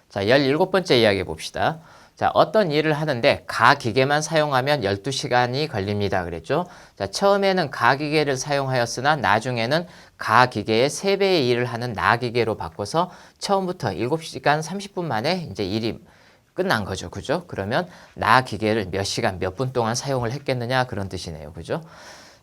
자, 17번째 이야기 봅시다. 자, 어떤 일을 하는데 가기계만 사용하면 12시간이 걸립니다. 그랬죠? 자, 처음에는 가기계를 사용하였으나 나중에는 가기계의 3배의 일을 하는 나기계로 바꿔서 처음부터 7시간 30분 만에 이제 일이 끝난 거죠. 그죠? 그러면 나기계를 몇 시간, 몇 분 동안 사용을 했겠느냐 그런 뜻이네요. 그죠?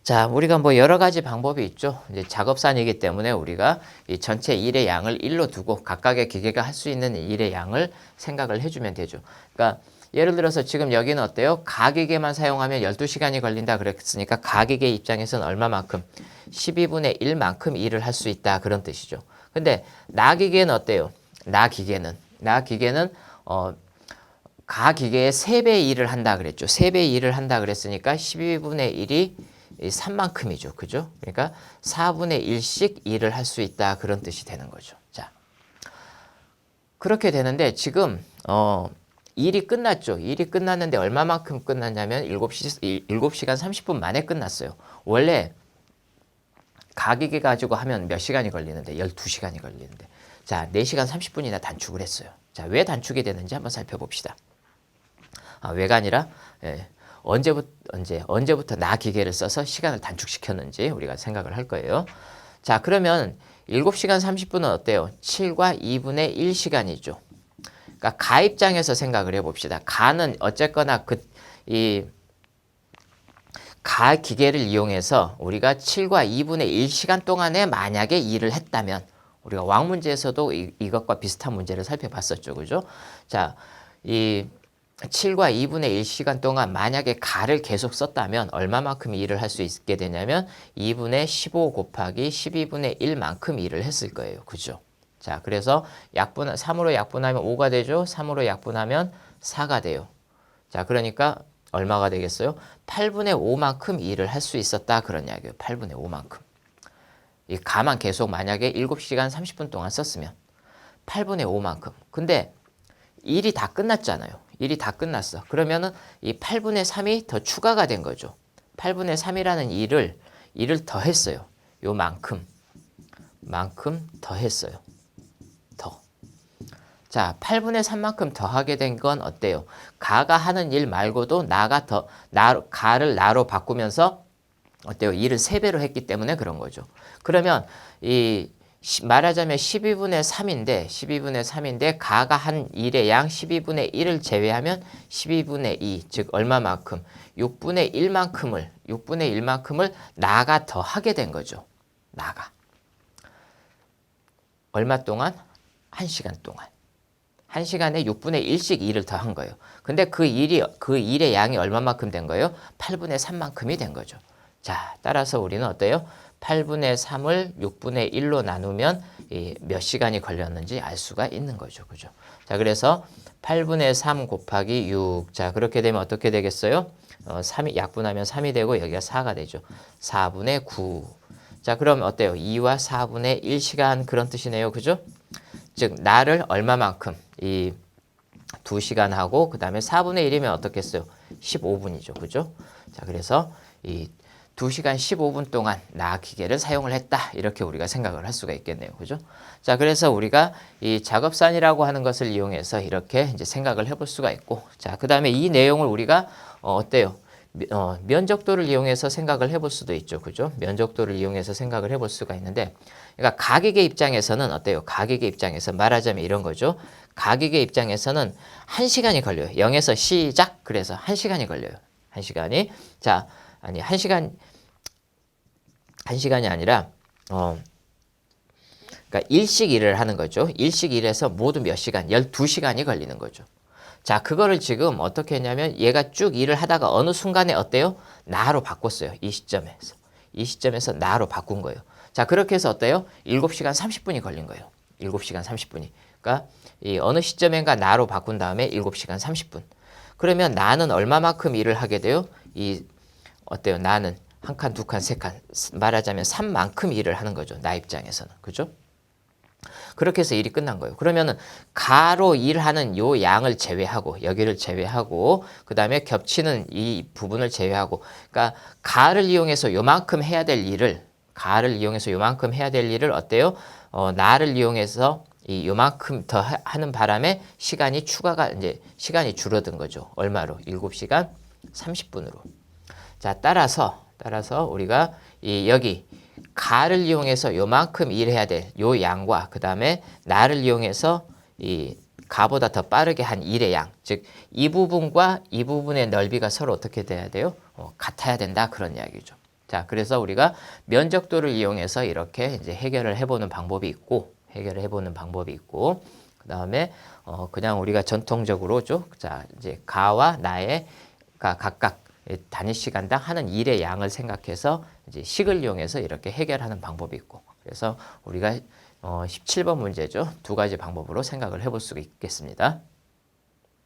자, 우리가 뭐 여러 가지 방법이 있죠. 이제 작업산이기 때문에 우리가 이 전체 일의 양을 1로 두고 각각의 기계가 할 수 있는 일의 양을 생각을 해주면 되죠. 그러니까 예를 들어서 지금 여기는 어때요? 가기계만 사용하면 12시간이 걸린다 그랬으니까 가기계 입장에서는 얼마만큼? 12분의 1만큼 일을 할 수 있다 그런 뜻이죠. 근데 나기계는 어때요? 나기계는 가기계의 3배 일을 한다 그랬죠. 3배 일을 한다 그랬으니까 12분의 1이 3만큼이죠. 그죠? 그러니까 4분의 1씩 일을 할 수 있다. 그런 뜻이 되는 거죠. 자, 그렇게 되는데 지금 일이 끝났죠. 일이 끝났는데 얼마만큼 끝났냐면 7시간 30분 만에 끝났어요. 원래 가기계 가지고 하면 몇 시간이 걸리는데 12시간이 걸리는데 자, 4시간 30분이나 단축을 했어요. 자, 왜 단축이 되는지 한번 살펴봅시다. 왜가 아니라 언제부터 나 기계를 써서 시간을 단축시켰는지 우리가 생각을 할 거예요. 자, 그러면 7시간 30분은 어때요? 7과 2분의 1시간이죠. 그러니까 가 입장에서 생각을 해봅시다. 가는 어쨌거나 가 기계를 이용해서 우리가 7과 2분의 1시간 동안에 만약에 일을 했다면 우리가 왕 문제에서도 이것과 비슷한 문제를 살펴봤었죠. 그죠? 자, 이 7과 2분의 1시간 동안 만약에 가를 계속 썼다면 얼마만큼 일을 할 수 있게 되냐면 2분의 15 곱하기 12분의 1만큼 일을 했을 거예요. 그죠? 자, 그래서 3으로 약분하면 5가 되죠. 3으로 약분하면 4가 돼요. 자, 그러니까 얼마가 되겠어요? 8분의 5만큼 일을 할 수 있었다. 그런 이야기예요. 8분의 5만큼. 이 가만 계속 만약에 7시간 30분 동안 썼으면 8분의 5만큼. 근데 일이 다 끝났잖아요. 일이 다 끝났어. 그러면은 이 8분의 3이 더 추가가 된 거죠. 8분의 3이라는 일을 더 했어요. 요만큼 더 했어요. 더. 자, 8분의 3만큼 더 하게 된 건 어때요? 가가 하는 일 말고도 가를 나로 바꾸면서 어때요? 일을 3배로 했기 때문에 그런 거죠. 그러면 말하자면 12분의 3인데 가가 한 일의 양 12분의 1을 제외하면 12분의 2, 즉 얼마만큼? 6분의 1만큼을 나가 더 하게 된 거죠. 나가. 얼마 동안? 1시간 동안. 1시간에 6분의 1씩 일을 더 한 거예요. 근데 그 일의 양이 얼마만큼 된 거예요? 8분의 3만큼이 된 거죠. 자, 따라서 우리는 어때요? 8분의 3을 6분의 1로 나누면 몇 시간이 걸렸는지 알 수가 있는 거죠. 그죠? 자, 그래서 8분의 3 곱하기 6. 자, 그렇게 되면 어떻게 되겠어요? 3이 약분하면 3이 되고 여기가 4가 되죠. 4분의 9. 자, 그럼 어때요? 2와 4분의 1시간 그런 뜻이네요. 그죠? 즉, 나를 얼마만큼? 이 2시간 하고 그 다음에 4분의 1이면 어떻겠어요? 15분이죠. 그죠? 자, 그래서 이 2시간 15분 동안 나 기계를 사용을 했다. 이렇게 우리가 생각을 할 수가 있겠네요. 그죠? 자, 그래서 우리가 이 작업산이라고 하는 것을 이용해서 이렇게 이제 생각을 해볼 수가 있고, 자, 그 다음에 이 내용을 우리가 어때요? 면적도를 이용해서 생각을 해볼 수도 있죠. 그죠? 면적도를 이용해서 생각을 해볼 수가 있는데, 그러니까 가격의 입장에서는 어때요? 가격의 입장에서 말하자면 이런 거죠. 가격의 입장에서는 1시간이 걸려요. 0에서 시작. 그래서 1시간이 걸려요. 1시간이. 자, 아니, 1시간이 아니라, 그러니까 일식 일을 하는 거죠. 일식 일에서 모두 몇 시간? 12시간이 걸리는 거죠. 자, 그거를 지금 어떻게 했냐면 얘가 쭉 일을 하다가 어느 순간에 어때요? 나로 바꿨어요. 이 시점에서 나로 바꾼 거예요. 자, 그렇게 해서 어때요? 7시간 30분이 걸린 거예요. 7시간 30분이. 그러니까 이 어느 시점인가 나로 바꾼 다음에 7시간 30분. 그러면 나는 얼마만큼 일을 하게 돼요? 어때요? 나는 한 칸, 두 칸, 세 칸. 말하자면 3만큼 일을 하는 거죠. 나 입장에서는. 그죠? 그렇게 해서 일이 끝난 거예요. 그러면은 가로 일하는 요 양을 제외하고 여기를 제외하고 그 다음에 겹치는 이 부분을 제외하고 그러니까 가를 이용해서 요만큼 해야 될 일을 어때요? 나를 이용해서 이 요만큼 더 하는 바람에 시간이 시간이 줄어든 거죠. 얼마로? 7시간 30분으로. 자, 따라서 우리가 여기 가를 이용해서 요만큼 일해야 될 요 양과 그다음에 나를 이용해서 이 가보다 더 빠르게 한 일의 양, 즉 이 부분과 이 부분의 넓이가 서로 어떻게 돼야 돼요? 같아야 된다, 그런 이야기죠. 자, 그래서 우리가 면적도를 이용해서 이렇게 이제 해결을 해보는 방법이 있고, 그다음에 그냥 우리가 전통적으로죠. 자, 이제 가와 나의 각각 단위 시간당 하는 일의 양을 생각해서 이제 식을 이용해서 이렇게 해결하는 방법이 있고, 그래서 우리가 17번 문제죠. 두 가지 방법으로 생각을 해볼 수 있겠습니다.